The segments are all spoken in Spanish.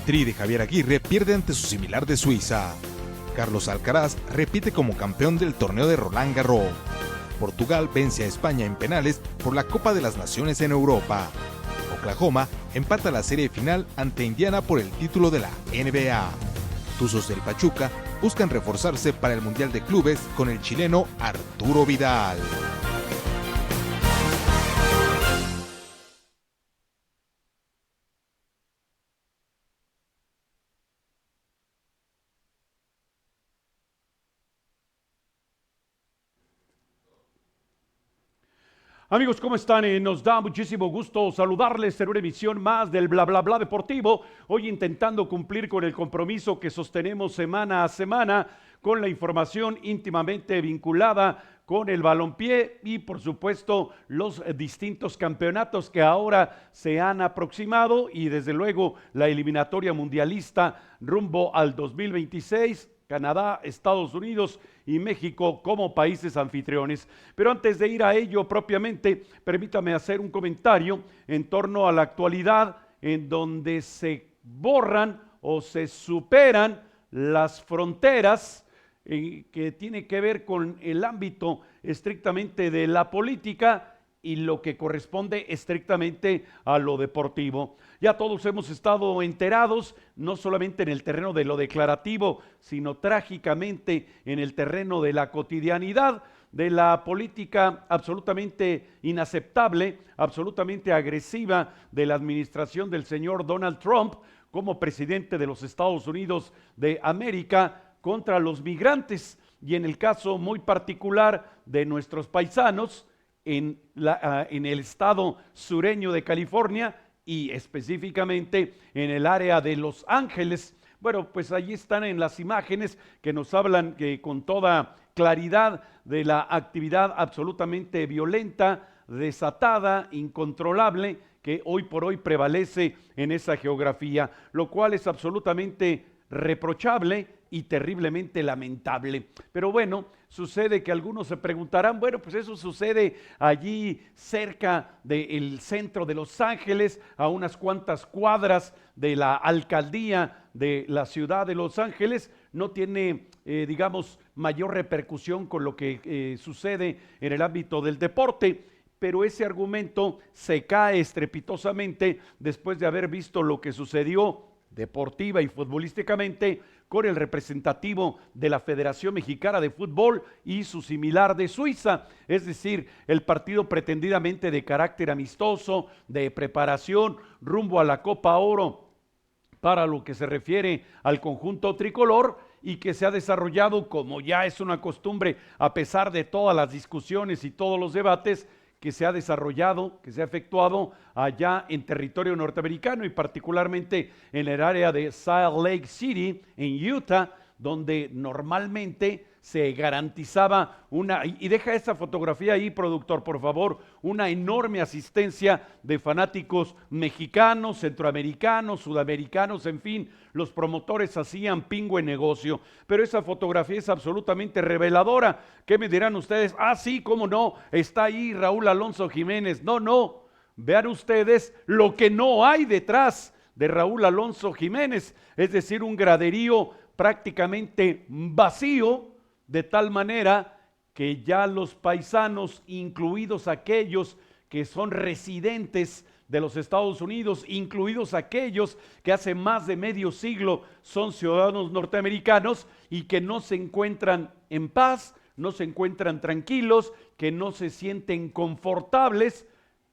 Tri de Javier Aguirre pierde ante su similar de Suiza. Carlos Alcaraz repite como campeón del torneo de Roland Garros. Portugal vence a España en penales por la Copa de las Naciones en Europa. Oklahoma empata la serie final ante Indiana por el título de la NBA. Tuzos del Pachuca buscan reforzarse para el Mundial de Clubes con el chileno Arturo Vidal. Amigos, ¿cómo están? Nos da muchísimo gusto saludarles en una emisión más del Bla Bla Bla Deportivo. Hoy intentando cumplir con el compromiso que sostenemos semana a semana con la información íntimamente vinculada con el balompié y por supuesto los distintos campeonatos que ahora se han aproximado y desde luego la eliminatoria mundialista rumbo al 2026. Canadá, Estados Unidos y México como países anfitriones. Pero antes de ir a ello propiamente, permítame hacer un comentario en torno a la actualidad en donde se borran o se superan las fronteras que tiene que ver con el ámbito estrictamente de la política y lo que corresponde estrictamente a lo deportivo. Ya todos hemos estado enterados, no solamente en el terreno de lo declarativo, sino trágicamente en el terreno de la cotidianidad, de la política absolutamente inaceptable, absolutamente agresiva de la administración del señor Donald Trump como presidente de los Estados Unidos de América contra los migrantes y en el caso muy particular de nuestros paisanos, en el estado sureño de California y específicamente en el área de Los Ángeles. Bueno, pues allí están en las imágenes que nos hablan con toda claridad de la actividad absolutamente violenta, desatada, incontrolable, que hoy por hoy prevalece en esa geografía, lo cual es absolutamente reprochable y terriblemente lamentable. Pero bueno, sucede que algunos se preguntarán, bueno, pues eso sucede allí cerca del centro de Los Ángeles, a unas cuantas cuadras de la alcaldía de la ciudad de Los Ángeles, no tiene, digamos, mayor repercusión con lo que sucede en el ámbito del deporte. Pero ese argumento se cae estrepitosamente después de haber visto lo que sucedió deportiva y futbolísticamente con el representativo de la Federación Mexicana de Fútbol y su similar de Suiza, es decir, el partido pretendidamente de carácter amistoso, de preparación rumbo a la Copa Oro para lo que se refiere al conjunto tricolor y que se ha desarrollado, como ya es una costumbre, a pesar de todas las discusiones y todos los debates, que se ha desarrollado, que se ha efectuado allá en territorio norteamericano y particularmente en el área de Salt Lake City, en Utah, donde normalmente se garantizaba y deja esa fotografía ahí, productor, por favor, una enorme asistencia de fanáticos mexicanos, centroamericanos, sudamericanos, en fin, los promotores hacían pingüe negocio, pero esa fotografía es absolutamente reveladora. ¿Qué me dirán ustedes? Ah, sí, cómo no, está ahí Raúl Alonso Jiménez. No, vean ustedes lo que no hay detrás de Raúl Alonso Jiménez, es decir, un graderío prácticamente vacío, de tal manera que ya los paisanos, incluidos aquellos que son residentes de los Estados Unidos, incluidos aquellos que hace más de medio siglo son ciudadanos norteamericanos y que no se encuentran en paz, no se encuentran tranquilos, que no se sienten confortables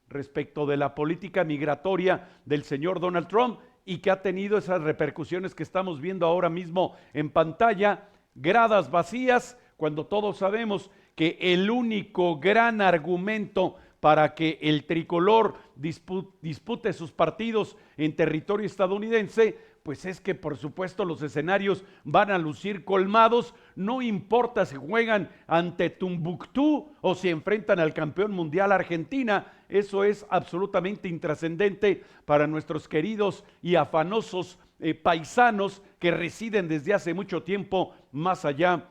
respecto de la política migratoria del señor Donald Trump y que ha tenido esas repercusiones que estamos viendo ahora mismo en pantalla, gradas vacías, cuando todos sabemos que el único gran argumento para que el tricolor dispute sus partidos en territorio estadounidense, pues es que por supuesto los escenarios van a lucir colmados, no importa si juegan ante Tumbuctú o si enfrentan al campeón mundial Argentina, eso es absolutamente intrascendente para nuestros queridos y afanosos paisanos que residen desde hace mucho tiempo más allá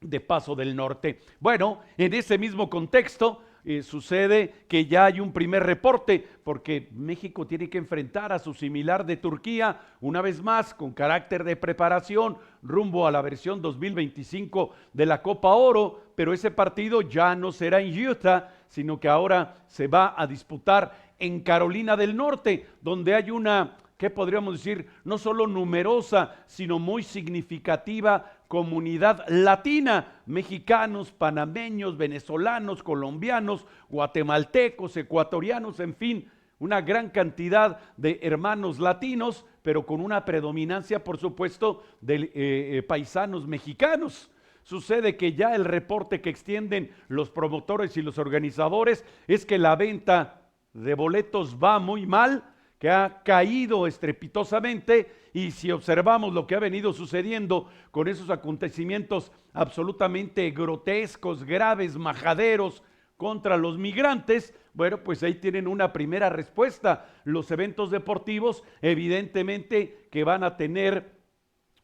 de Paso del Norte. Bueno, en ese mismo contexto, sucede que ya hay un primer reporte, porque México tiene que enfrentar a su similar de Turquía, una vez más, con carácter de preparación, rumbo a la versión 2025 de la Copa Oro, pero ese partido ya no será en Utah, sino que ahora se va a disputar en Carolina del Norte, donde hay una, ¿qué podríamos decir? No solo numerosa, sino muy significativa comunidad latina, mexicanos, panameños, venezolanos, colombianos, guatemaltecos, ecuatorianos, en fin, una gran cantidad de hermanos latinos, pero con una predominancia, por supuesto, de paisanos mexicanos. Sucede que ya el reporte que extienden los promotores y los organizadores es que la venta de boletos va muy mal, que ha caído estrepitosamente, y si observamos lo que ha venido sucediendo con esos acontecimientos absolutamente grotescos, graves, majaderos contra los migrantes, bueno, pues ahí tienen una primera respuesta. Los eventos deportivos evidentemente que van a tener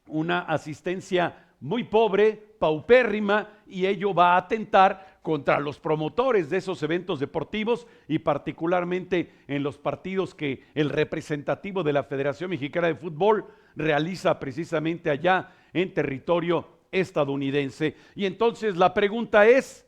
una asistencia muy pobre, paupérrima, y ello va a atentar contra los promotores de esos eventos deportivos y particularmente en los partidos que el representativo de la Federación Mexicana de Fútbol realiza precisamente allá en territorio estadounidense. Y entonces la pregunta es,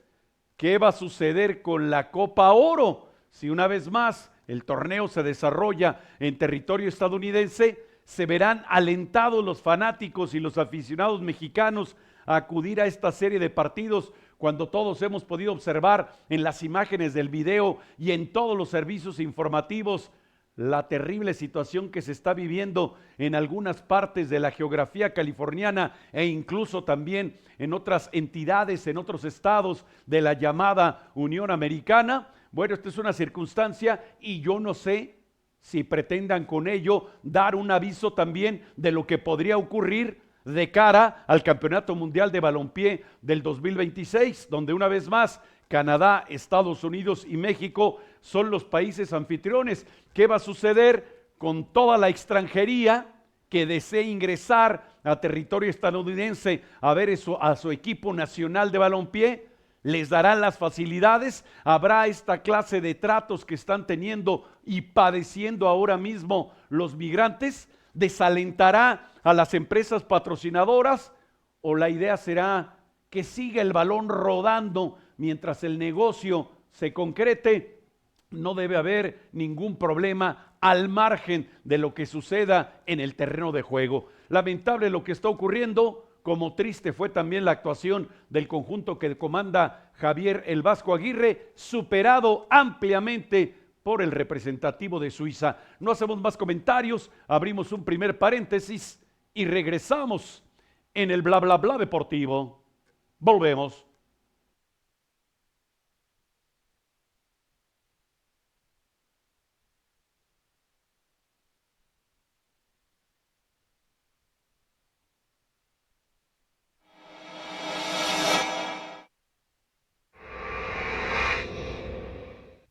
¿qué va a suceder con la Copa Oro? Si una vez más el torneo se desarrolla en territorio estadounidense, ¿se verán alentados los fanáticos y los aficionados mexicanos a acudir a esta serie de partidos cuando todos hemos podido observar en las imágenes del video y en todos los servicios informativos la terrible situación que se está viviendo en algunas partes de la geografía californiana e incluso también en otras entidades, en otros estados de la llamada Unión Americana? Bueno, esta es una circunstancia y yo no sé si pretendan con ello dar un aviso también de lo que podría ocurrir de cara al Campeonato Mundial de Balompié del 2026, donde una vez más Canadá, Estados Unidos y México son los países anfitriones. ¿Qué va a suceder con toda la extranjería que desee ingresar a territorio estadounidense a ver a su equipo nacional de balompié? ¿Les darán las facilidades? ¿Habrá esta clase de tratos que están teniendo y padeciendo ahora mismo los migrantes? ¿Desalentará a las empresas patrocinadoras? ¿O la idea será que siga el balón rodando mientras el negocio se concrete? No debe haber ningún problema al margen de lo que suceda en el terreno de juego. Lamentable lo que está ocurriendo, como triste fue también la actuación del conjunto que comanda Javier el Vasco Aguirre, superado ampliamente por el representativo de Suiza. No hacemos más comentarios, abrimos un primer paréntesis y regresamos en el bla bla bla deportivo. Volvemos.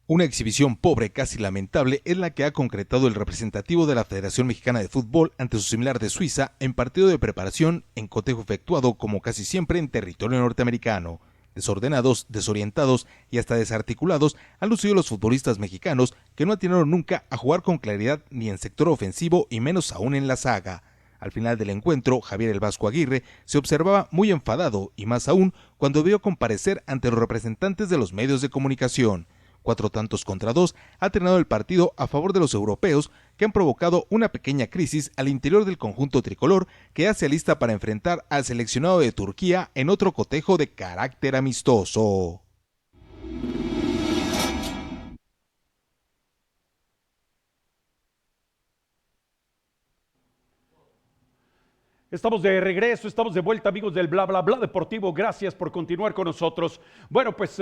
Una exhibición pobre, casi lamentable, es la que ha concretado el representativo de la Federación Mexicana de Fútbol ante su similar de Suiza en partido de preparación en cotejo efectuado como casi siempre en territorio norteamericano. Desordenados, desorientados y hasta desarticulados han lucido los futbolistas mexicanos que no atinaron nunca a jugar con claridad ni en sector ofensivo y menos aún en la zaga. Al final del encuentro, Javier el Vasco Aguirre se observaba muy enfadado y más aún cuando vio comparecer ante los representantes de los medios de comunicación. 4-2 ha terminado el partido a favor de los europeos, que han provocado una pequeña crisis al interior del conjunto tricolor, que ya se alista para enfrentar al seleccionado de Turquía en otro cotejo de carácter amistoso. Estamos de regreso, estamos de vuelta, amigos del bla bla bla deportivo. Gracias por continuar con nosotros. Bueno, pues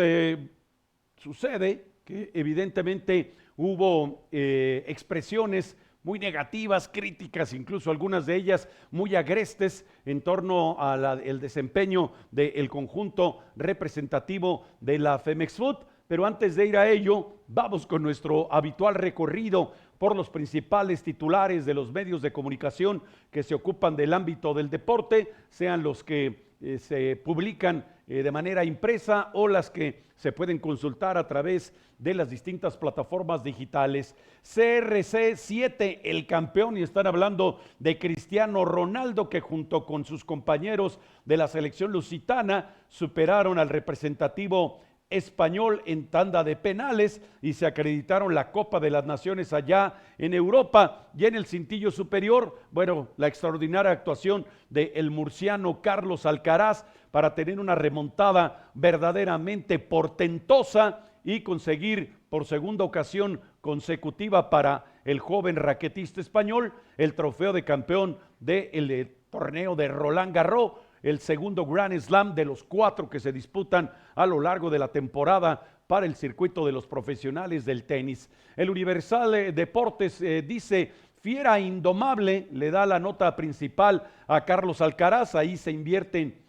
sucede que evidentemente hubo expresiones muy negativas, críticas, incluso algunas de ellas muy agrestes en torno al desempeño del conjunto representativo de la Femex Foot. Pero antes de ir a ello, vamos con nuestro habitual recorrido por los principales titulares de los medios de comunicación que se ocupan del ámbito del deporte, sean los que se publican de manera impresa o las que se pueden consultar a través de las distintas plataformas digitales. CR7, el campeón, y están hablando de Cristiano Ronaldo, que junto con sus compañeros de la selección lusitana superaron al representativo español en tanda de penales y se acreditaron la Copa de las Naciones allá en Europa. Y en el cintillo superior, bueno, la extraordinaria actuación del murciano Carlos Alcaraz para tener una remontada verdaderamente portentosa y conseguir por segunda ocasión consecutiva para el joven raquetista español el trofeo de campeón del torneo de Roland Garros, el segundo Grand Slam de los 4 que se disputan a lo largo de la temporada para el circuito de los profesionales del tenis. El Universal Deportes dice: fiera indomable, le da la nota principal a Carlos Alcaraz. Ahí se invierten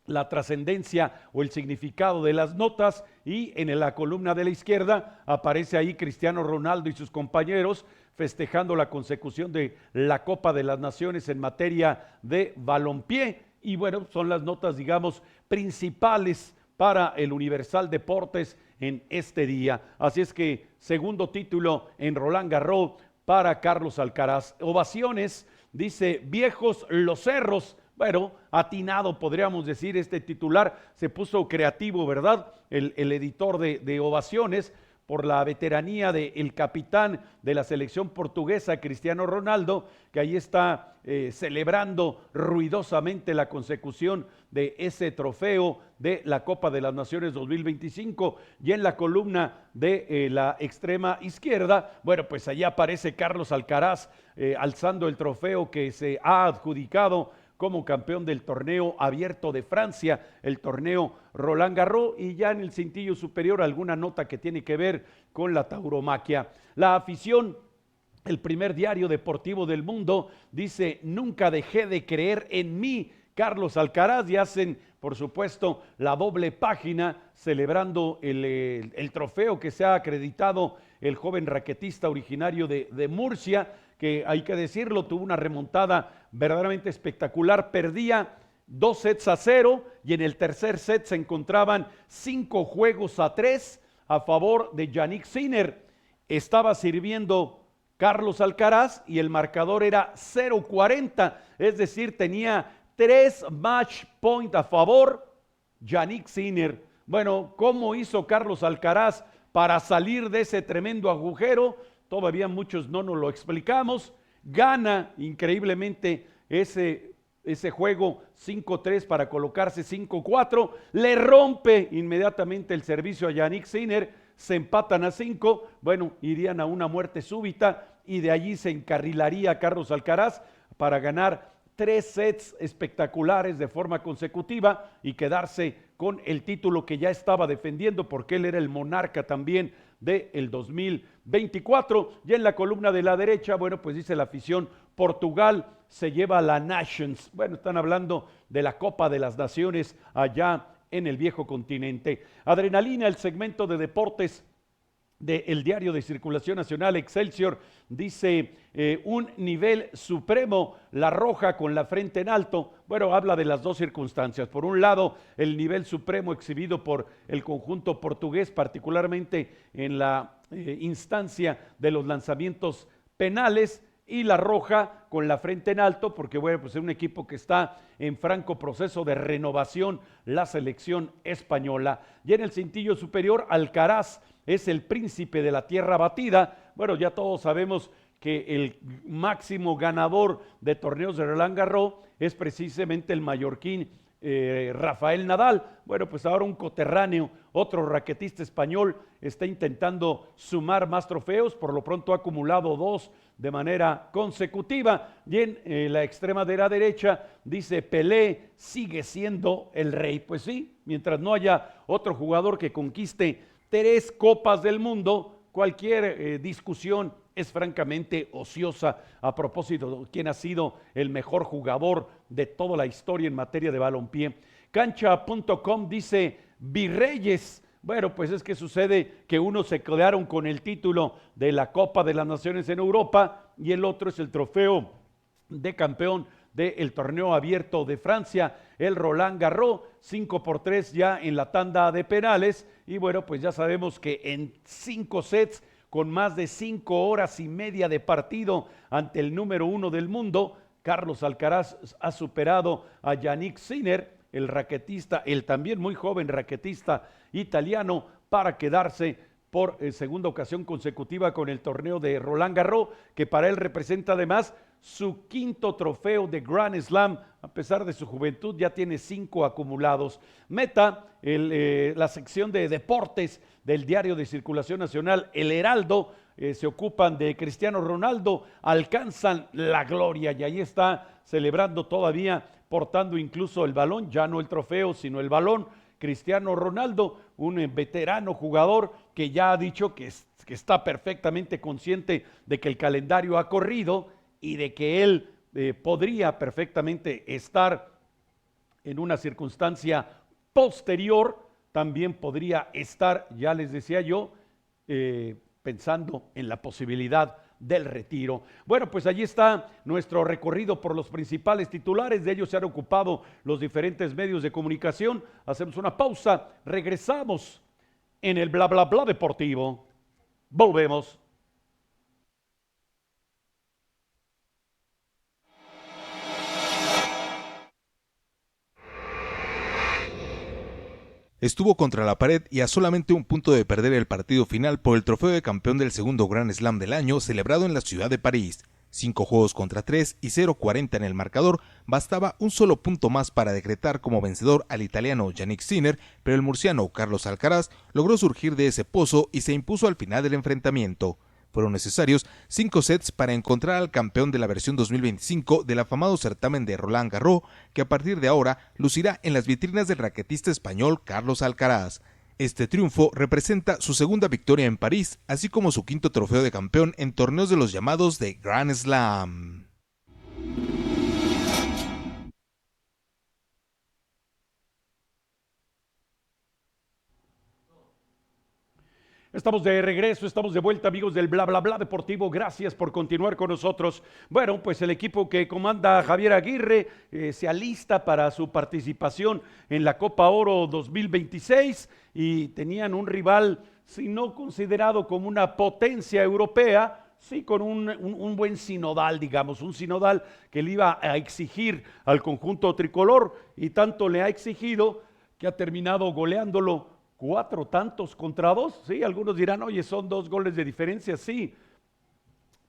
la trascendencia o el significado de las notas, y en la columna de la izquierda aparece ahí Cristiano Ronaldo y sus compañeros festejando la consecución de la Copa de las Naciones en materia de balompié. Y bueno, son las notas, digamos, principales para el Universal Deportes en este día. Así es que segundo título en Roland Garros para Carlos Alcaraz. Ovaciones, dice: viejos los cerros. Bueno, atinado podríamos decir este titular, se puso creativo, ¿verdad? El editor de Ovaciones, por la veteranía del capitán de la selección portuguesa, Cristiano Ronaldo, que ahí está celebrando ruidosamente la consecución de ese trofeo de la Copa de las Naciones 2025. Y en la columna de la extrema izquierda, bueno, pues allí aparece Carlos Alcaraz alzando el trofeo que se ha adjudicado como campeón del torneo abierto de Francia, el torneo Roland Garros. Y ya en el cintillo superior alguna nota que tiene que ver con la tauromaquia. La afición, el primer diario deportivo del mundo, dice: nunca dejé de creer en mí, Carlos Alcaraz. Y hacen, por supuesto, la doble página celebrando el trofeo que se ha acreditado el joven raquetista originario de Murcia, que hay que decirlo, tuvo una remontada verdaderamente espectacular. Perdía 2-0 y en el tercer set se encontraban 5-3 a favor de Jannik Sinner. Estaba sirviendo Carlos Alcaraz y el marcador era 0-40, es decir, tenía 3 match point a favor Jannik Sinner. Bueno, ¿cómo hizo Carlos Alcaraz para salir de ese tremendo agujero? Todavía muchos no nos lo explicamos. Gana increíblemente ese juego 5-3 para colocarse 5-4. Le rompe inmediatamente el servicio a Jannik Sinner. Se empatan a 5. Bueno, irían a una muerte súbita y de allí se encarrilaría Carlos Alcaraz para ganar 3 sets espectaculares de forma consecutiva y quedarse con el título que ya estaba defendiendo, porque él era el monarca también del 2024. Y en la columna de la derecha, bueno, pues dice la afición: Portugal se lleva la Nations. Bueno, están hablando de la Copa de las Naciones allá en el viejo continente. Adrenalina, el segmento de deportes del diario de circulación nacional Excelsior, dice: un nivel supremo, La Roja con la frente en alto. Bueno, habla de las dos circunstancias. Por un lado, el nivel supremo exhibido por el conjunto portugués, particularmente en la instancia de los lanzamientos penales, y La Roja con la frente en alto, porque bueno, pues es un equipo que está en franco proceso de renovación, la selección española. Y en el cintillo superior, Alcaraz es el príncipe de la tierra batida. Bueno, ya todos sabemos que el máximo ganador de torneos de Roland Garros es precisamente el mallorquín Rafael Nadal. Bueno, pues ahora un coterráneo, otro raquetista español, está intentando sumar más trofeos. Por lo pronto ha acumulado 2 de manera consecutiva. Y en la extrema de la derecha dice: Pelé sigue siendo el rey. Pues sí, mientras no haya otro jugador que conquiste 3 copas del mundo, cualquier discusión es francamente ociosa a propósito de quién ha sido el mejor jugador de toda la historia en materia de balompié. Cancha.com dice: Virreyes. Bueno, pues es que sucede que unos se quedaron con el título de la Copa de las Naciones en Europa y el otro es el trofeo de campeón del torneo abierto de Francia, el Roland Garros, 5-3 ya en la tanda de penales. Y bueno, pues ya sabemos que en 5 sets, con más de 5 horas y media de partido ante el número 1 del mundo, Carlos Alcaraz ha superado a Jannik Sinner, el raquetista, el también muy joven raquetista italiano, para quedarse por segunda ocasión consecutiva con el torneo de Roland Garros, que para él representa además su 5º trofeo de Grand Slam. A pesar de su juventud, ya tiene 5 acumulados. Meta, la sección de deportes del diario de circulación nacional, El Heraldo, se ocupan de Cristiano Ronaldo, alcanzan la gloria, y ahí está celebrando todavía, portando incluso el balón, ya no el trofeo, sino el balón. Cristiano Ronaldo, un veterano jugador que ya ha dicho que está perfectamente consciente de que el calendario ha corrido y de que él podría perfectamente estar en una circunstancia posterior, también podría estar, ya les decía yo, pensando en la posibilidad del retiro. Bueno, pues allí está nuestro recorrido por los principales titulares. De ellos se han ocupado los diferentes medios de comunicación. Hacemos una pausa, regresamos en el bla bla bla deportivo. Volvemos. Estuvo contra la pared y a solamente un punto de perder el partido final por el trofeo de campeón del segundo Grand Slam del año, celebrado en la ciudad de París. 5 juegos contra 3 y 0-40 en el marcador, bastaba un solo punto más para decretar como vencedor al italiano Jannik Sinner, pero el murciano Carlos Alcaraz logró surgir de ese pozo y se impuso al final del enfrentamiento. Fueron necesarios 5 sets para encontrar al campeón de la versión 2025 del afamado certamen de Roland Garros, que a partir de ahora lucirá en las vitrinas del raquetista español Carlos Alcaraz. Este triunfo representa su segunda victoria en París, así como su 5º trofeo de campeón en torneos de los llamados de Grand Slam. Estamos de regreso, estamos de vuelta, amigos del bla bla bla deportivo. Gracias por continuar con nosotros. Bueno, pues el equipo que comanda Javier Aguirre se alista para su participación en la Copa Oro 2026 y tenían un rival, si no considerado como una potencia europea, sí con un buen sinodal, digamos, un sinodal que le iba a exigir al conjunto tricolor, y tanto le ha exigido que ha terminado goleándolo 4 tantos contra 2, sí, algunos dirán, oye, son 2 goles de diferencia, sí,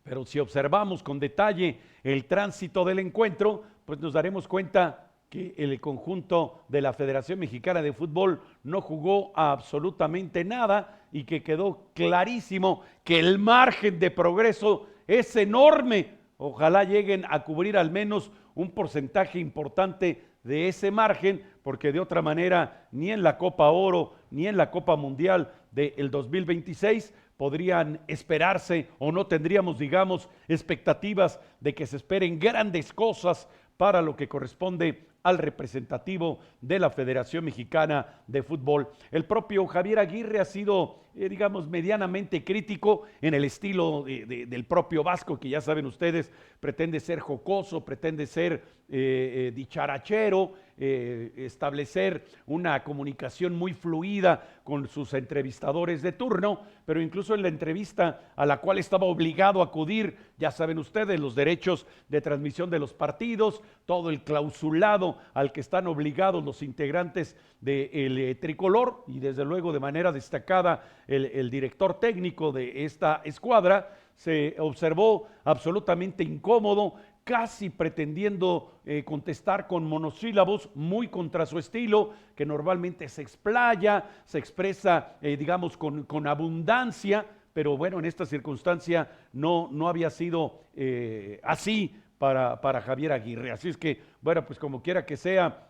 pero si observamos con detalle el tránsito del encuentro, pues nos daremos cuenta que el conjunto de la Federación Mexicana de Fútbol no jugó absolutamente nada y que quedó clarísimo que el margen de progreso es enorme. Ojalá lleguen a cubrir al menos un porcentaje importante de ese margen, porque de otra manera ni en la Copa Oro ni en la Copa Mundial del 2026 podrían esperarse, o no tendríamos, digamos, expectativas de que se esperen grandes cosas para lo que corresponde al representativo de la Federación Mexicana de Fútbol. El propio Javier Aguirre ha sido, digamos, medianamente crítico en el estilo del propio Vasco, que ya saben ustedes, pretende ser jocoso, pretende ser dicharachero, establecer una comunicación muy fluida con sus entrevistadores de turno, pero incluso en la entrevista a la cual estaba obligado a acudir, ya saben ustedes, los derechos de transmisión de los partidos, todo el clausulado al que están obligados los integrantes del tricolor, y desde luego de manera destacada el director técnico de esta escuadra, se observó absolutamente incómodo, casi pretendiendo contestar con monosílabos, muy contra su estilo, que normalmente se explaya, se expresa, digamos, con abundancia, pero bueno, en esta circunstancia no había sido así para Javier Aguirre. Así es que, bueno, pues como quiera que sea,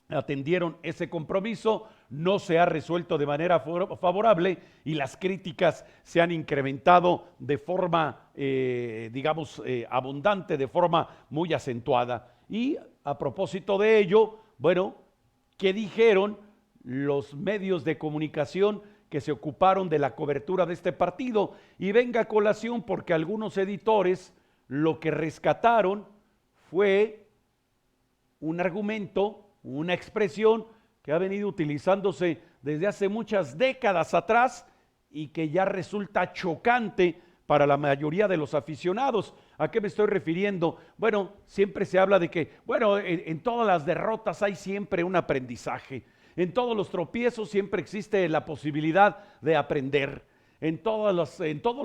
atendieron ese compromiso, no se ha resuelto de manera favorable y las críticas se han incrementado de forma, digamos, abundante, de forma muy acentuada. Y a propósito de ello, bueno, ¿qué dijeron los medios de comunicación que se ocuparon de la cobertura de este partido? Y venga a colación porque algunos editores lo que rescataron fue un argumento, una expresión que ha venido utilizándose desde hace muchas décadas atrás y que ya resulta chocante para la mayoría de los aficionados. ¿A qué me estoy refiriendo? Bueno, siempre se habla de que, bueno, en todas las derrotas hay siempre un aprendizaje. En todos los tropiezos siempre existe la posibilidad de aprender. En todos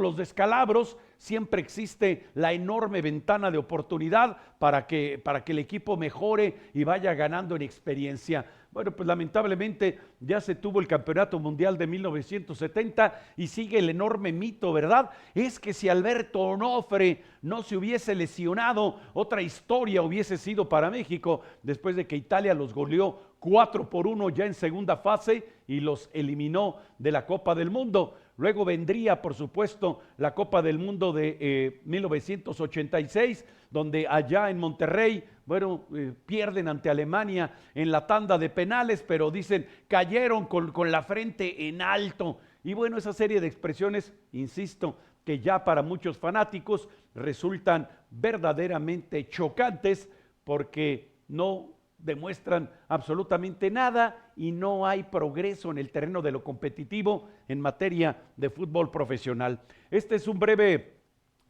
los descalabros siempre existe la enorme ventana de oportunidad para que el equipo mejore y vaya ganando en experiencia. Bueno, pues lamentablemente ya se tuvo el Campeonato Mundial de 1970 y sigue el enorme mito, ¿verdad? Es que si Alberto Onofre no se hubiese lesionado, otra historia hubiese sido para México, después de que Italia los goleó 4-1 ya en segunda fase y los eliminó de la Copa del Mundo. Luego vendría, por supuesto, la Copa del Mundo de 1986, donde allá en Monterrey, bueno, pierden ante Alemania en la tanda de penales, pero dicen, cayeron con la frente en alto. Y bueno, esa serie de expresiones, insisto, que ya para muchos fanáticos resultan verdaderamente chocantes porque no demuestran absolutamente nada y no hay progreso en el terreno de lo competitivo en materia de fútbol profesional. Este es un breve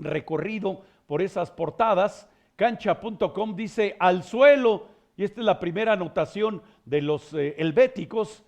recorrido por esas portadas. Cancha.com dice al suelo, y esta es la primera anotación de los helvéticos.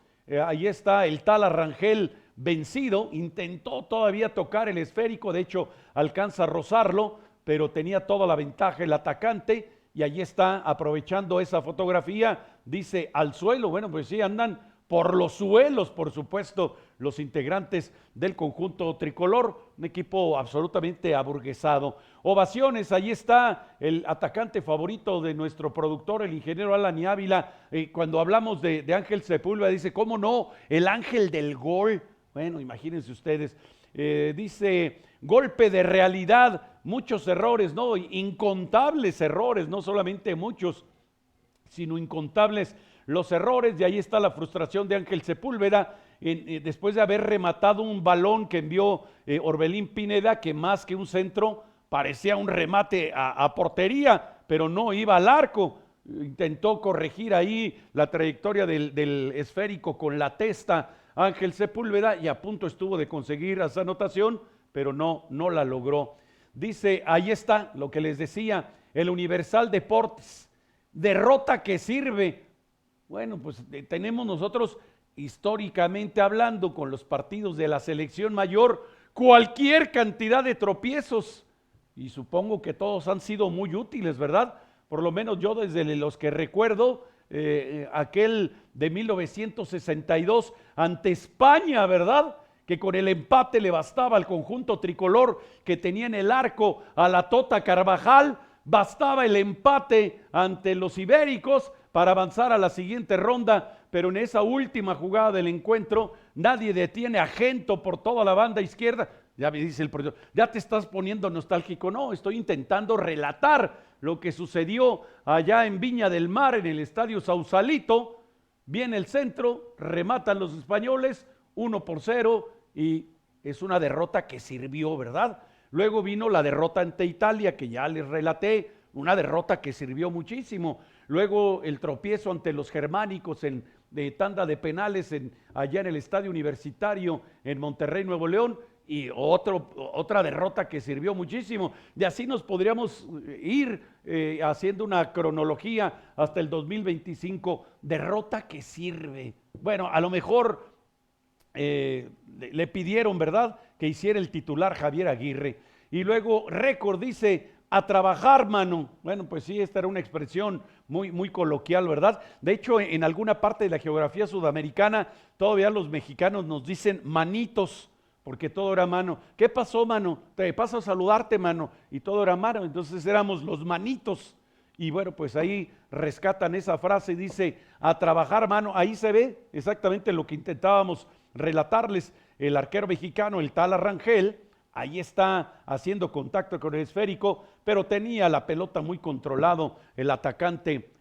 Ahí está el Tala Rangel vencido, intentó todavía tocar el esférico, de hecho alcanza a rozarlo, pero tenía toda la ventaja el atacante. Y allí está, aprovechando esa fotografía, dice al suelo. Bueno, pues sí, andan por los suelos, por supuesto, los integrantes del conjunto tricolor, un equipo absolutamente aburguesado. Ovaciones, ahí está el atacante favorito de nuestro productor, el ingeniero Alan Ávila. Cuando hablamos de Ángel Sepúlveda, dice, ¿cómo no? El ángel del gol. Bueno, imagínense ustedes. Dice, golpe de realidad, muchos errores, ¿no? Incontables errores, no solamente muchos, sino incontables los errores. Y ahí está la frustración de Ángel Sepúlveda, después de haber rematado un balón que envió Orbelín Pineda, que más que un centro parecía un remate a portería, pero no iba al arco. Intentó corregir ahí la trayectoria del esférico con la testa Ángel Sepúlveda y a punto estuvo de conseguir esa anotación, pero no la logró. Dice, ahí está lo que les decía, el Universal Deportes, derrota que sirve. Bueno, pues tenemos nosotros históricamente hablando con los partidos de la selección mayor cualquier cantidad de tropiezos y supongo que todos han sido muy útiles, ¿verdad? Por lo menos yo desde los que recuerdo, aquel de 1962 ante España, ¿verdad? Que con el empate le bastaba al conjunto tricolor que tenía en el arco a la Tota Carvajal, bastaba el empate ante los ibéricos para avanzar a la siguiente ronda, pero en esa última jugada del encuentro nadie detiene a Gento por toda la banda izquierda. Ya me dice el profesor, ya te estás poniendo nostálgico. No, estoy intentando relatar lo que sucedió allá en Viña del Mar, en el estadio Sausalito. Viene el centro, rematan los españoles, 1-0, y es una derrota que sirvió, ¿verdad? Luego vino la derrota ante Italia, que ya les relaté, una derrota que sirvió muchísimo. Luego el tropiezo ante los germánicos de tanda de penales allá en el Estadio Universitario en Monterrey, Nuevo León, y otra derrota que sirvió muchísimo. Y así nos podríamos ir haciendo una cronología hasta el 2025. Derrota que sirve. Bueno, a lo mejor le pidieron, ¿verdad?, que hiciera el titular Javier Aguirre. Y luego récord dice, a trabajar, mano. Bueno, pues sí, esta era una expresión muy coloquial, ¿verdad? De hecho, en alguna parte de la geografía sudamericana, todavía los mexicanos nos dicen manitos, porque todo era mano. ¿Qué pasó, mano? Te paso a saludarte, mano. Y todo era mano, entonces éramos los manitos. Y bueno, pues ahí rescatan esa frase, dice, a trabajar, mano. Ahí se ve exactamente lo que intentábamos relatarles. El arquero mexicano, el Tala Rangel, ahí está haciendo contacto con el esférico, pero tenía la pelota muy controlado el atacante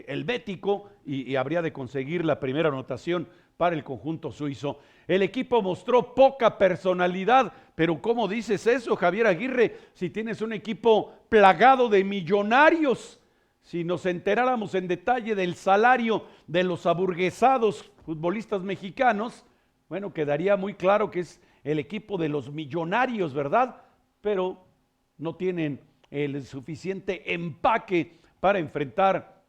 helvético y habría de conseguir la primera anotación para el conjunto suizo. El equipo mostró poca personalidad, pero ¿cómo dices eso, Javier Aguirre, si tienes un equipo plagado de millonarios? si nos enteráramos en detalle del salario de los aburguesados futbolistas mexicanos, bueno, quedaría muy claro que es el equipo de los millonarios, ¿verdad? Pero no tienen el suficiente empaque para enfrentar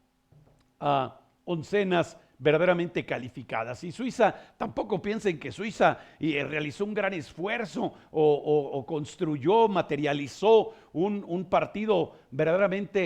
a oncenas verdaderamente calificadas. Y Suiza, tampoco piensen que Suiza realizó un gran esfuerzo o construyó, materializó un partido verdaderamente,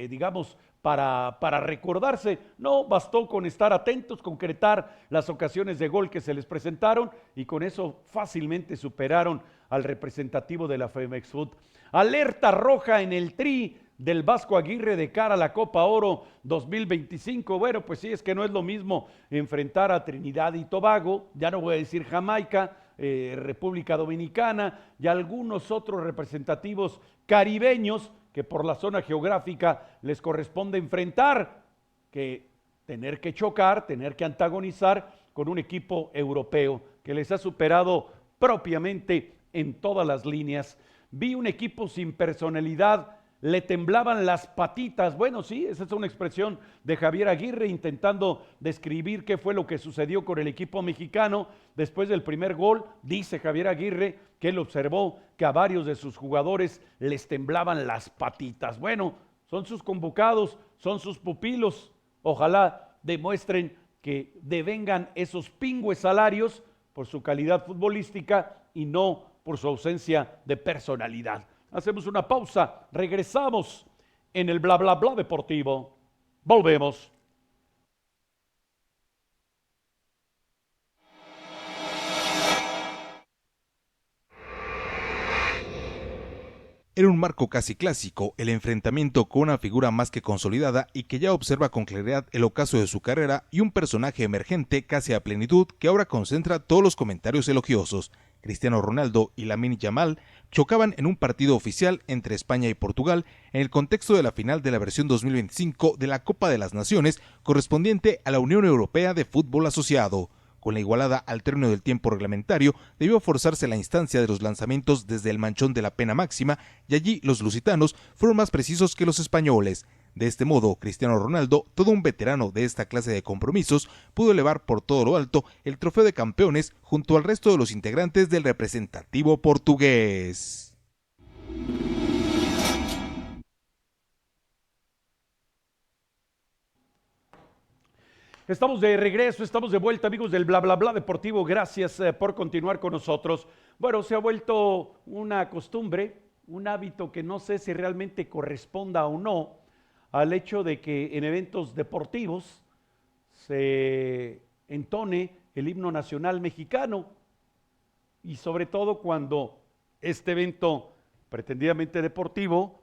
digamos, para recordarse. No, bastó con estar atentos, concretar las ocasiones de gol que se les presentaron y con eso fácilmente superaron al representativo de la Femex Food. Alerta roja en el Tri del Vasco Aguirre de cara a la Copa Oro 2025. Bueno, pues sí, es que no es lo mismo enfrentar a Trinidad y Tobago, ya no voy a decir Jamaica, República Dominicana y algunos otros representativos caribeños que por la zona geográfica les corresponde enfrentar, que tener que chocar, tener que antagonizar con un equipo europeo que les ha superado propiamente en todas las líneas. Vi un equipo sin personalidad, le temblaban las patitas. Bueno, sí, esa es una expresión de Javier Aguirre intentando describir qué fue lo que sucedió con el equipo mexicano. Después del primer gol, dice Javier Aguirre que él observó que a varios de sus jugadores les temblaban las patitas. Bueno, son sus convocados, son sus pupilos. Ojalá demuestren que devengan esos pingües salarios por su calidad futbolística y no por su ausencia de personalidad. Hacemos una pausa, regresamos en el bla bla bla deportivo. Volvemos. Era un marco casi clásico, el enfrentamiento con una figura más que consolidada y que ya observa con claridad el ocaso de su carrera y un personaje emergente casi a plenitud que ahora concentra todos los comentarios elogiosos. Cristiano Ronaldo y Lamine Yamal chocaban en un partido oficial entre España y Portugal en el contexto de la final de la versión 2025 de la Copa de las Naciones correspondiente a la Unión Europea de Fútbol Asociado. Con la igualada al término del tiempo reglamentario, debió forzarse la instancia de los lanzamientos desde el manchón de la pena máxima y allí los lusitanos fueron más precisos que los españoles. De este modo, Cristiano Ronaldo, todo un veterano de esta clase de compromisos, pudo elevar por todo lo alto el trofeo de campeones junto al resto de los integrantes del representativo portugués. Estamos de regreso, estamos de vuelta, amigos del bla bla bla deportivo. Gracias por continuar con nosotros. Bueno, se ha vuelto una costumbre, un hábito que no sé si realmente corresponda o no al hecho de que en eventos deportivos se entone el himno nacional mexicano y sobre todo cuando este evento pretendidamente deportivo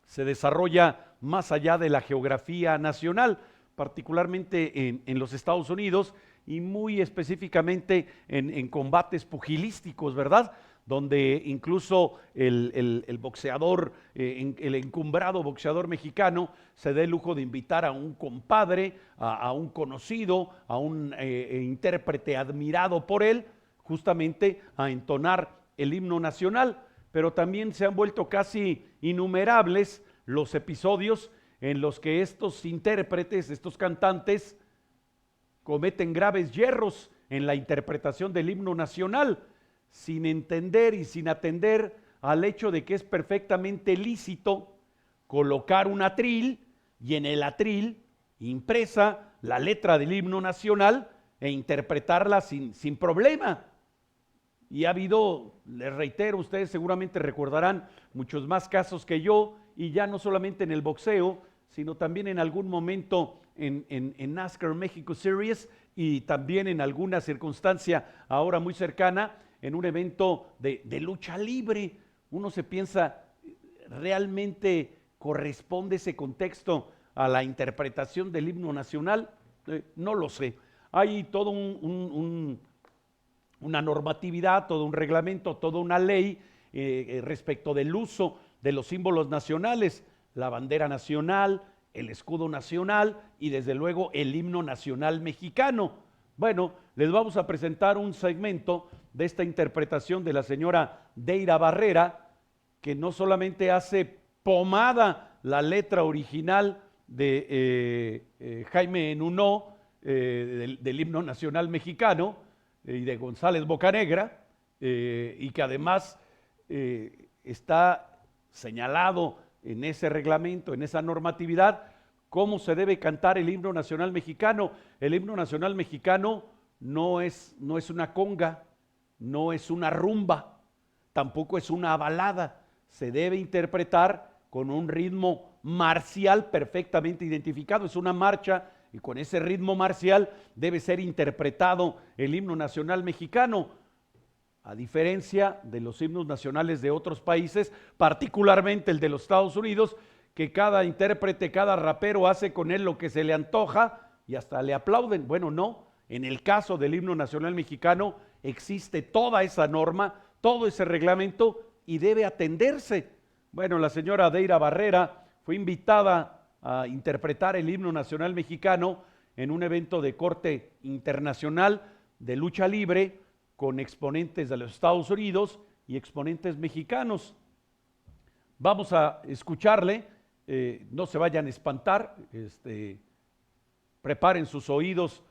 se desarrolla más allá de la geografía nacional, particularmente en los Estados Unidos y muy específicamente en combates pugilísticos, ¿verdad? Donde incluso el boxeador, el encumbrado boxeador mexicano se da el lujo de invitar a un compadre, a un conocido, a un intérprete admirado por él, justamente a entonar el himno nacional. Pero también se han vuelto casi innumerables los episodios en los que estos intérpretes, estos cantantes, cometen graves yerros en la interpretación del himno nacional, sin entender y sin atender al hecho de que es perfectamente lícito colocar un atril y en el atril impresa la letra del himno nacional e interpretarla sin problema. Y ha habido, les reitero, ustedes seguramente recordarán muchos más casos que yo, y ya no solamente en el boxeo, sino también en algún momento en NASCAR México Series y también en alguna circunstancia ahora muy cercana en un evento de lucha libre. Uno se piensa, ¿realmente corresponde ese contexto a la interpretación del himno nacional? No lo sé. Hay todo una normatividad, todo un reglamento, toda una ley respecto del uso de los símbolos nacionales, la bandera nacional, el escudo nacional y desde luego el himno nacional mexicano. Bueno, les vamos a presentar un segmento de esta interpretación de la señora Deira Barrera, que no solamente hace pomada la letra original de Jaime Nuno, del himno nacional mexicano, y de González Bocanegra, y que además está señalado en ese reglamento, en esa normatividad, cómo se debe cantar el himno nacional mexicano. El himno nacional mexicano no es una conga, no es una rumba, tampoco es una balada. Se debe interpretar con un ritmo marcial perfectamente identificado. Es una marcha y con ese ritmo marcial debe ser interpretado el himno nacional mexicano, a diferencia de los himnos nacionales de otros países, particularmente el de los Estados Unidos, que cada intérprete, cada rapero hace con él lo que se le antoja y hasta le aplauden. Bueno, no, en el caso del himno nacional mexicano existe toda esa norma, todo ese reglamento y debe atenderse. Bueno, la señora Deira Barrera fue invitada a interpretar el himno nacional mexicano en un evento de corte internacional de lucha libre con exponentes de los Estados Unidos y exponentes mexicanos. Vamos a escucharle, no se vayan a espantar, preparen sus oídos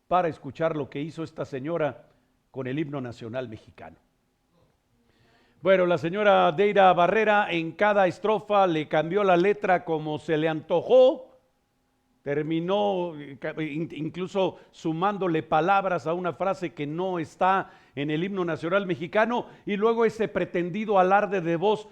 para escuchar lo que hizo esta señora con el himno nacional mexicano. Bueno, la señora Deira Barrera en cada estrofa le cambió la letra como se le antojó, terminó incluso sumándole palabras a una frase que no está en el himno nacional mexicano, y luego ese pretendido alarde de voz.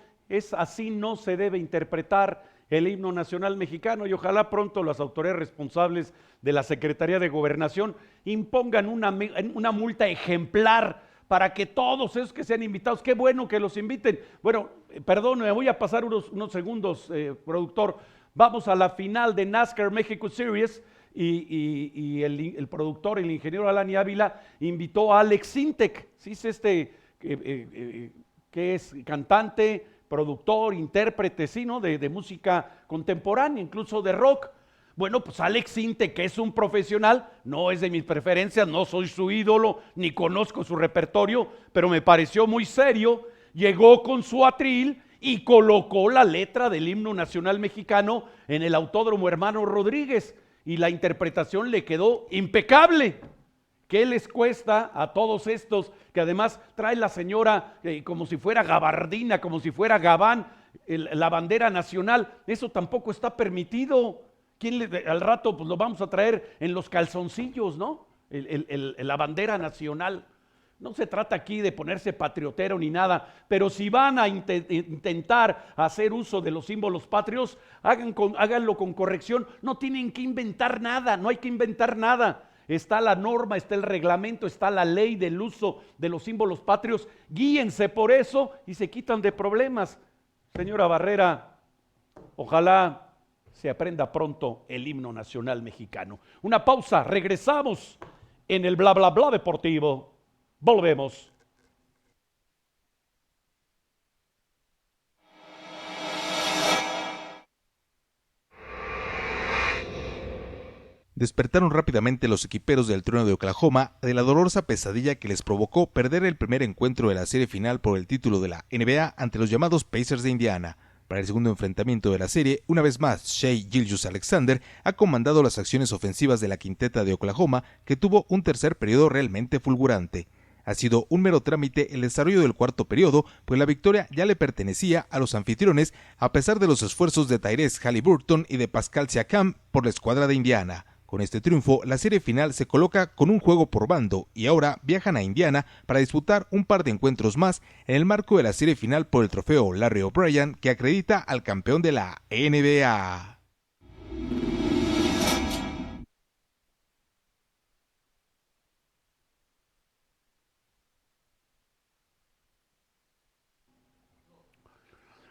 Así no se debe interpretar el himno nacional mexicano, y ojalá pronto las autoridades responsables de la Secretaría de Gobernación impongan una multa ejemplar para que todos esos que sean invitados, qué bueno que los inviten. Bueno, perdón, me voy a pasar unos segundos, productor. Vamos a la final de NASCAR México Series y el productor, el ingeniero Alani Ávila, invitó a Alex Sintek, ¿sí? Es que es cantante, productor, intérprete, ¿sí, no? de música contemporánea, incluso de rock. Bueno, pues Alex Sintek, que es un profesional, no es de mis preferencias, no soy su ídolo, ni conozco su repertorio, pero me pareció muy serio. Llegó con su atril y colocó la letra del himno nacional mexicano en el Autódromo Hermano Rodríguez, y la interpretación le quedó impecable. ¿Qué les cuesta a todos estos que además trae la señora como si fuera gabardina, como si fuera gabán, la bandera nacional? Eso tampoco está permitido. Al rato pues lo vamos a traer en los calzoncillos, ¿no? La bandera nacional. No se trata aquí de ponerse patriotero ni nada, pero si van a intentar hacer uso de los símbolos patrios, háganlo con corrección. No tienen que inventar nada, no hay que inventar nada. Está la norma, está el reglamento, está la ley del uso de los símbolos patrios. Guíense por eso y se quitan de problemas. Señora Barrera, ojalá se aprenda pronto el himno nacional mexicano. Una pausa, regresamos en el bla bla bla deportivo. Volvemos. Despertaron rápidamente los equiperos del Trueno de Oklahoma de la dolorosa pesadilla que les provocó perder el primer encuentro de la serie final por el título de la NBA ante los llamados Pacers de Indiana. Para el segundo enfrentamiento de la serie, una vez más, Shai Gilgeous-Alexander ha comandado las acciones ofensivas de la quinteta de Oklahoma, que tuvo un tercer periodo realmente fulgurante. Ha sido un mero trámite el desarrollo del cuarto periodo, pues la victoria ya le pertenecía a los anfitriones a pesar de los esfuerzos de Tyrese Haliburton y de Pascal Siakam por la escuadra de Indiana. Con este triunfo, la serie final se coloca con un juego por bando y ahora viajan a Indiana para disputar un par de encuentros más en el marco de la serie final por el trofeo Larry O'Brien, que acredita al campeón de la NBA.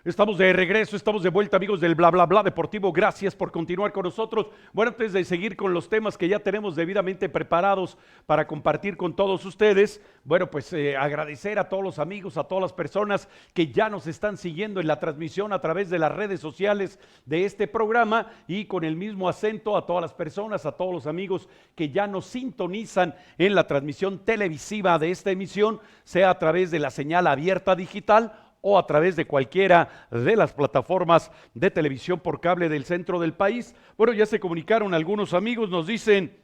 Estamos de regreso, estamos de vuelta, amigos del bla bla bla deportivo. Gracias por continuar con nosotros. Bueno, antes de seguir con los temas que ya tenemos debidamente preparados para compartir con todos ustedes, bueno, pues agradecer a todos los amigos, a todas las personas que ya nos están siguiendo en la transmisión a través de las redes sociales de este programa, y con el mismo acento a todas las personas, a todos los amigos que ya nos sintonizan en la transmisión televisiva de esta emisión, sea a través de la señal abierta digital o a través de cualquiera de las plataformas de televisión por cable del centro del país. Bueno, ya se comunicaron algunos amigos, nos dicen,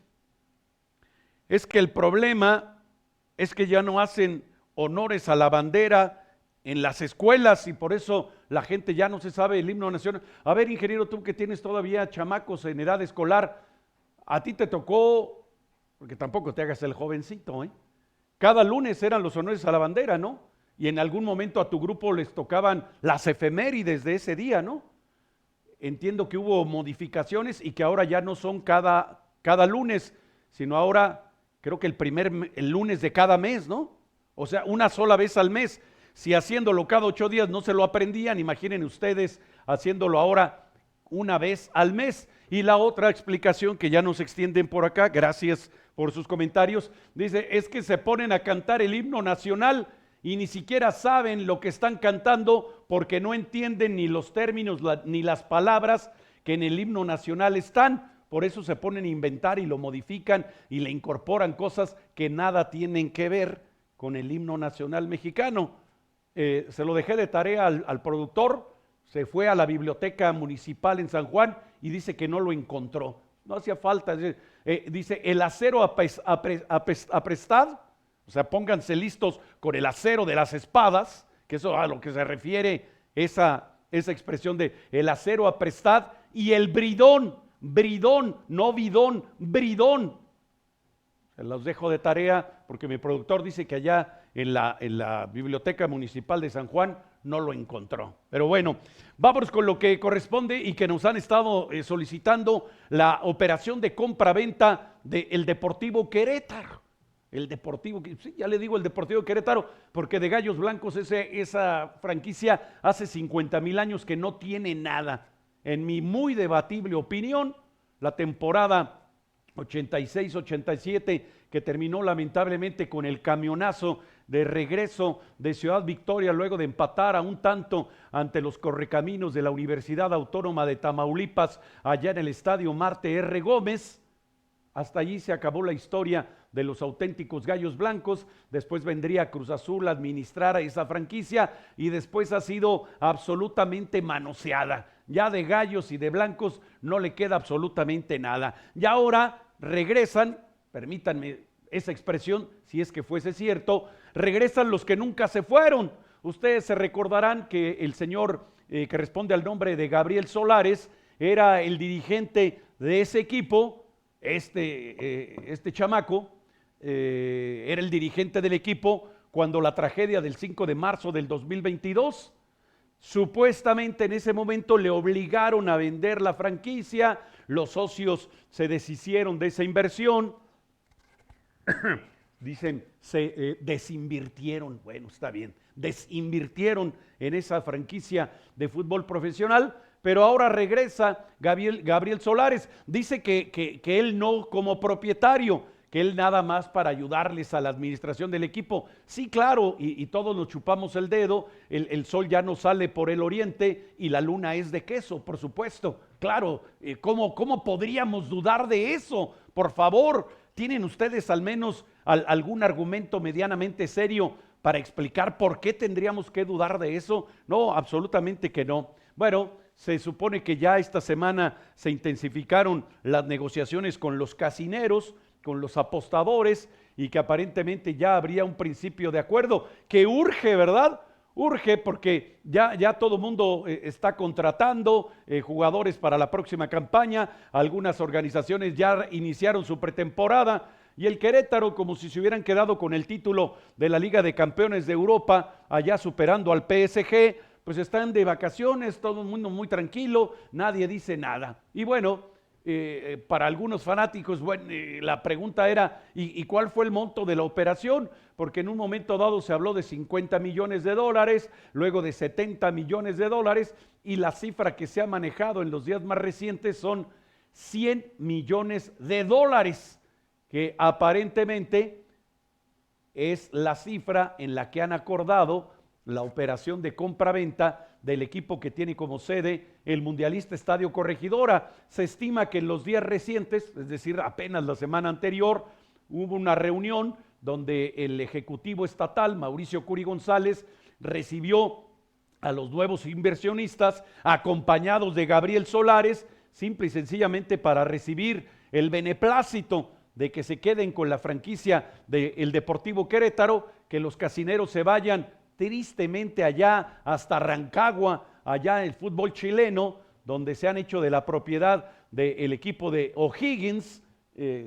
es que el problema es que ya no hacen honores a la bandera en las escuelas y por eso la gente ya no se sabe el himno nacional. A ver, ingeniero, tú que tienes todavía chamacos en edad escolar, a ti te tocó, porque tampoco te hagas el jovencito, cada lunes eran los honores a la bandera, ¿no? Y en algún momento a tu grupo les tocaban las efemérides de ese día, ¿no? Entiendo que hubo modificaciones y que ahora ya no son cada lunes, sino ahora creo que el lunes de cada mes, ¿no? O sea, una sola vez al mes. Si haciéndolo cada 8 días no se lo aprendían, imaginen ustedes haciéndolo ahora una vez al mes. Y la otra explicación que ya nos extienden por acá, gracias por sus comentarios, dice, es que se ponen a cantar el himno nacional y ni siquiera saben lo que están cantando porque no entienden ni los términos ni las palabras que en el himno nacional están. Por eso se ponen a inventar y lo modifican y le incorporan cosas que nada tienen que ver con el himno nacional mexicano. Se lo dejé de tarea al productor, se fue a la biblioteca municipal en San Juan y dice que no lo encontró. No hacía falta, dice el acero aprestad, o sea, pónganse listos con el acero de las espadas, que eso a lo que se refiere esa expresión de el acero aprestad, y el bridón, no bidón, bridón. Se los dejo de tarea porque mi productor dice que allá en la Biblioteca Municipal de San Juan no lo encontró. Pero bueno, vamos con lo que corresponde y que nos han estado solicitando, la operación de compra-venta del Deportivo Querétaro. El Deportivo, sí, ya le digo el Deportivo Querétaro, porque de Gallos Blancos esa franquicia hace 50,000 años que no tiene nada. En mi muy debatible opinión, la temporada 86-87, que terminó lamentablemente con el camionazo de regreso de Ciudad Victoria luego de empatar a un tanto ante los Correcaminos de la Universidad Autónoma de Tamaulipas allá en el Estadio Marte R. Gómez. Hasta allí se acabó la historia de los auténticos Gallos Blancos. Después vendría Cruz Azul a administrar a esa franquicia y después ha sido absolutamente manoseada. Ya de Gallos y de Blancos no le queda absolutamente nada. Y ahora regresan, permítanme esa expresión, si es que fuese cierto, regresan los que nunca se fueron. Ustedes se recordarán que el señor que responde al nombre de Gabriel Solares era el dirigente de ese equipo. Este chamaco era el dirigente del equipo cuando la tragedia del 5 de marzo del 2022, supuestamente en ese momento le obligaron a vender la franquicia, los socios se deshicieron de esa inversión, dicen se desinvirtieron, bueno, está bien, desinvirtieron en esa franquicia de fútbol profesional. Pero ahora regresa Gabriel Solares, dice que él no como propietario, que él nada más para ayudarles a la administración del equipo. Sí, claro, y todos nos chupamos el dedo, el sol ya no sale por el oriente y la luna es de queso, por supuesto. Claro, ¿cómo podríamos dudar de eso? Por favor, ¿tienen ustedes al menos algún argumento medianamente serio para explicar por qué tendríamos que dudar de eso? No, absolutamente que no. Bueno, se supone que ya esta semana se intensificaron las negociaciones con los casineros, con los apostadores y que aparentemente ya habría un principio de acuerdo que urge, ¿verdad? Urge porque ya todo el mundo está contratando jugadores para la próxima campaña, algunas organizaciones ya iniciaron su pretemporada y el Querétaro, como si se hubieran quedado con el título de la Liga de Campeones de Europa, allá superando al PSG, pues están de vacaciones, todo el mundo muy tranquilo, nadie dice nada. Y bueno, para algunos fanáticos, bueno, la pregunta era, ¿y cuál fue el monto de la operación? Porque en un momento dado se habló de $50 millones, luego de $70 millones, y la cifra que se ha manejado en los días más recientes son $100 millones, que aparentemente es la cifra en la que han acordado la operación de compra-venta del equipo que tiene como sede el mundialista Estadio Corregidora. Se estima que en los días recientes, es decir, apenas la semana anterior, hubo una reunión donde el ejecutivo estatal, Mauricio Curi González, recibió a los nuevos inversionistas, acompañados de Gabriel Solares, simple y sencillamente para recibir el beneplácito de que se queden con la franquicia del Deportivo Querétaro, que los casineros se vayan tristemente allá hasta Rancagua, allá en el fútbol chileno, donde se han hecho de la propiedad del equipo de O'Higgins.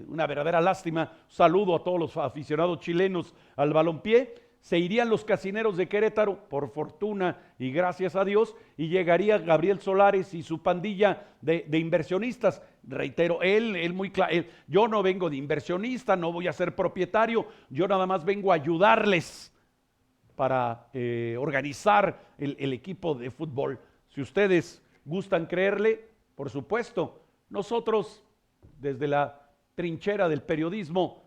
Una verdadera lástima. Saludo a todos los aficionados chilenos al balompié. Se irían los casineros de Querétaro, por fortuna y gracias a Dios, y llegaría Gabriel Solares y su pandilla de inversionistas. Reitero, él muy claro, yo no vengo de inversionista, no voy a ser propietario, yo nada más vengo a ayudarles para organizar el equipo de fútbol. Si ustedes gustan creerle, por supuesto, nosotros desde la trinchera del periodismo,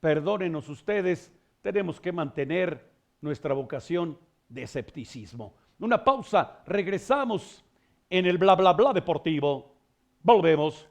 perdónenos ustedes, tenemos que mantener nuestra vocación de escepticismo. Una pausa, regresamos en el bla bla bla deportivo. Volvemos.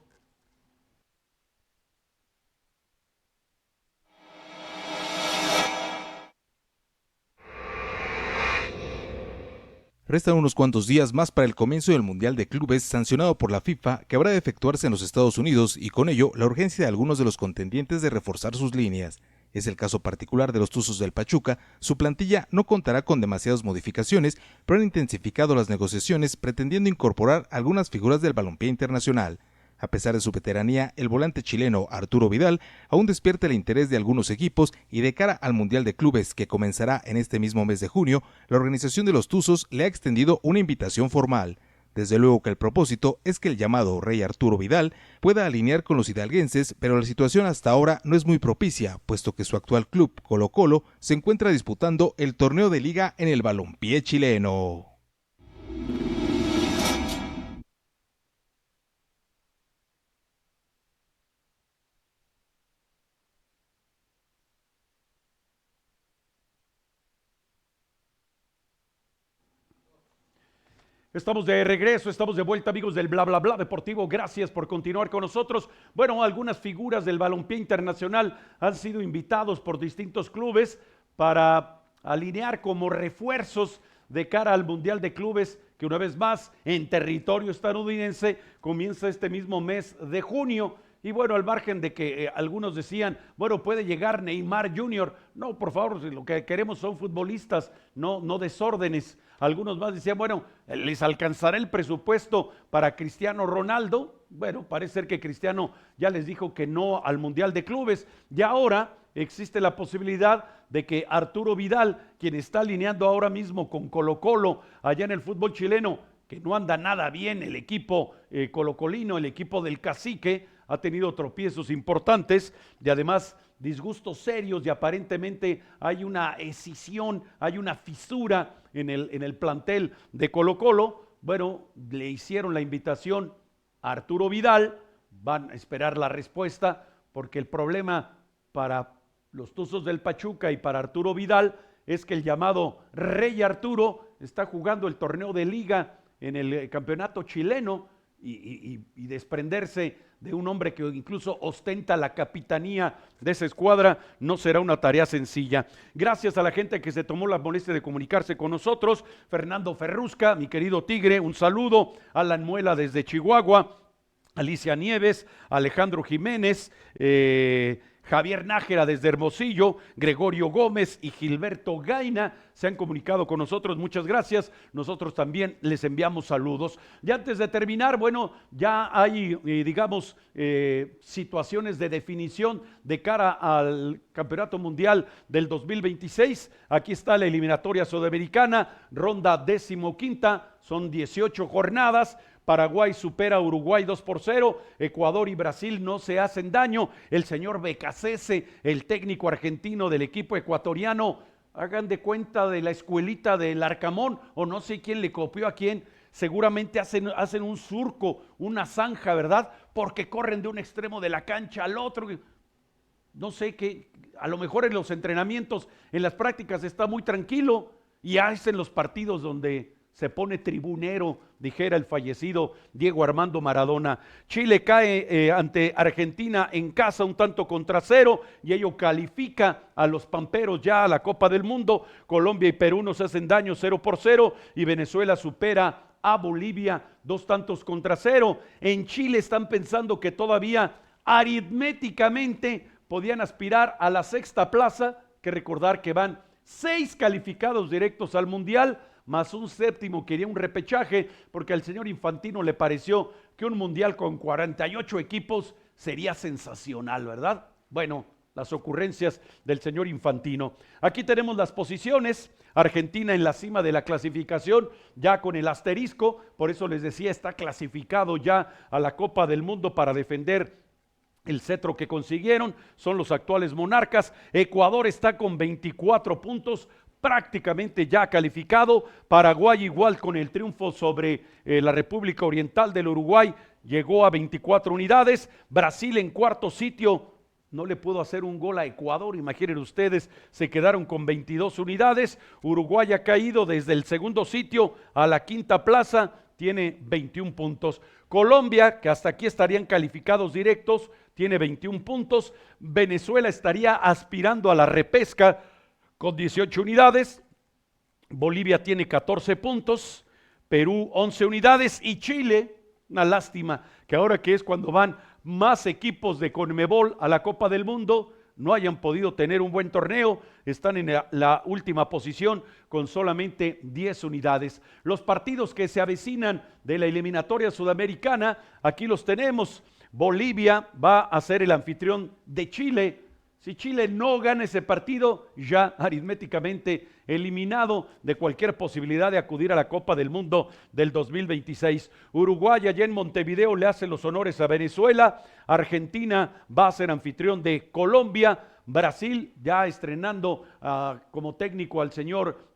Restan unos cuantos días más para el comienzo del Mundial de Clubes sancionado por la FIFA, que habrá de efectuarse en los Estados Unidos, y con ello la urgencia de algunos de los contendientes de reforzar sus líneas. Es el caso particular de los Tuzos del Pachuca. Su plantilla no contará con demasiadas modificaciones, pero han intensificado las negociaciones pretendiendo incorporar algunas figuras del balompié internacional. A pesar de su veteranía, el volante chileno Arturo Vidal aún despierta el interés de algunos equipos, y de cara al Mundial de Clubes que comenzará en este mismo mes de junio, la organización de los Tuzos le ha extendido una invitación formal. Desde luego que el propósito es que el llamado Rey Arturo Vidal pueda alinear con los hidalguenses, pero la situación hasta ahora no es muy propicia, puesto que su actual club, Colo-Colo, se encuentra disputando el torneo de liga en el balompié chileno. Estamos de regreso, estamos de vuelta, amigos del bla bla bla deportivo. Gracias por continuar con nosotros. Bueno, algunas figuras del balompié internacional han sido invitados por distintos clubes para alinear como refuerzos de cara al Mundial de Clubes, que una vez más en territorio estadounidense comienza este mismo mes de junio. Y bueno, al margen de que algunos decían, bueno, puede llegar Neymar Jr. No, por favor, lo que queremos son futbolistas, no desórdenes. Algunos más decían, bueno, ¿les alcanzará el presupuesto para Cristiano Ronaldo? Bueno, parece ser que Cristiano ya les dijo que no al Mundial de Clubes. Y ahora existe la posibilidad de que Arturo Vidal, quien está alineando ahora mismo con Colo-Colo allá en el fútbol chileno, que no anda nada bien el equipo colocolino, el equipo del Cacique, ha tenido tropiezos importantes y además disgustos serios, y aparentemente hay una escisión, hay una fisura en el plantel de Colo-Colo. Bueno, le hicieron la invitación a Arturo Vidal, van a esperar la respuesta, porque el problema para los Tuzos del Pachuca y para Arturo Vidal es que el llamado Rey Arturo está jugando el torneo de liga en el campeonato chileno, y desprenderse de un hombre que incluso ostenta la capitanía de esa escuadra no será una tarea sencilla. Gracias a la gente que se tomó la molestia de comunicarse con nosotros. Fernando Ferrusca, mi querido Tigre, un saludo. Alan Muela desde Chihuahua, Alicia Nieves, Alejandro Jiménez, Javier Nájera desde Hermosillo, Gregorio Gómez y Gilberto Gaina se han comunicado con nosotros. Muchas gracias. Nosotros también les enviamos saludos. Y antes de terminar, bueno, ya hay, situaciones de definición de cara al Campeonato Mundial del 2026. Aquí está la eliminatoria sudamericana, ronda 15ª, son 18 jornadas. Paraguay supera a Uruguay 2-0, Ecuador y Brasil no se hacen daño. El señor Becasese, el técnico argentino del equipo ecuatoriano, hagan de cuenta de la escuelita del Arcamón, o no sé quién le copió a quién, seguramente hacen un surco, una zanja, ¿verdad? Porque corren de un extremo de la cancha al otro. No sé qué, a lo mejor en los entrenamientos, en las prácticas está muy tranquilo, y hacen los partidos donde se pone tribunero, dijera el fallecido Diego Armando Maradona. Chile cae ante Argentina en casa un tanto contra cero y ello califica a los pamperos ya a la Copa del Mundo. Colombia y Perú no se hacen daño 0-0 y Venezuela supera a Bolivia 2 tantos contra 0. En Chile están pensando que todavía aritméticamente podían aspirar a la 6ª plaza, que recordar que van 6 calificados directos al Mundial, más un 7º que iría un repechaje, porque al señor Infantino le pareció que un Mundial con 48 equipos sería sensacional, ¿verdad? Bueno, las ocurrencias del señor Infantino. Aquí tenemos las posiciones. Argentina en la cima de la clasificación, ya con el asterisco, por eso les decía, está clasificado ya a la Copa del Mundo para defender el cetro que consiguieron, son los actuales monarcas. Ecuador está con 24 puntos, prácticamente ya calificado. Paraguay igual con el triunfo sobre la República Oriental del Uruguay, llegó a 24 unidades. Brasil en 4º sitio, no le pudo hacer un gol a Ecuador, imaginen ustedes, se quedaron con 22 unidades. Uruguay ha caído desde el 2º sitio a la 5ª plaza, tiene 21 puntos. Colombia, que hasta aquí estarían calificados directos, tiene 21 puntos. Venezuela estaría aspirando a la repesca con 18 unidades. Bolivia tiene 14 puntos. Perú 11 unidades. Y Chile, una lástima que ahora que es cuando van más equipos de CONMEBOL a la Copa del Mundo, no hayan podido tener un buen torneo, están en la última posición con solamente 10 unidades. Los partidos que se avecinan de la eliminatoria sudamericana, aquí los tenemos. Bolivia va a ser el anfitrión de Chile. Si Chile no gana ese partido, ya aritméticamente eliminado de cualquier posibilidad de acudir a la Copa del Mundo del 2026. Uruguay allá en Montevideo le hace los honores a Venezuela. Argentina va a ser anfitrión de Colombia. Brasil ya estrenando como técnico al señor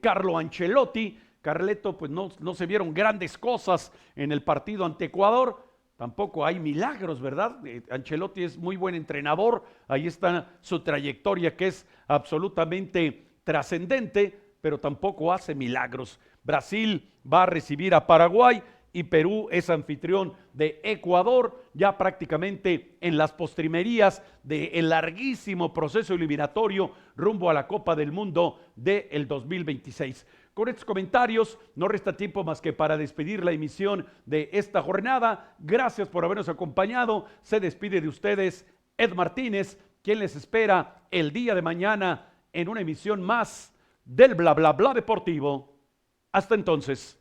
Carlo Ancelotti. Carleto, pues no se vieron grandes cosas en el partido ante Ecuador. Tampoco hay milagros, ¿verdad? Ancelotti es muy buen entrenador, ahí está su trayectoria que es absolutamente trascendente, pero tampoco hace milagros. Brasil va a recibir a Paraguay y Perú es anfitrión de Ecuador, ya prácticamente en las postrimerías del larguísimo proceso eliminatorio rumbo a la Copa del Mundo del 2026. Con estos comentarios, no resta tiempo más que para despedir la emisión de esta jornada. Gracias por habernos acompañado. Se despide de ustedes Ed Martínez, quien les espera el día de mañana en una emisión más del Bla Bla Bla Deportivo. Hasta entonces.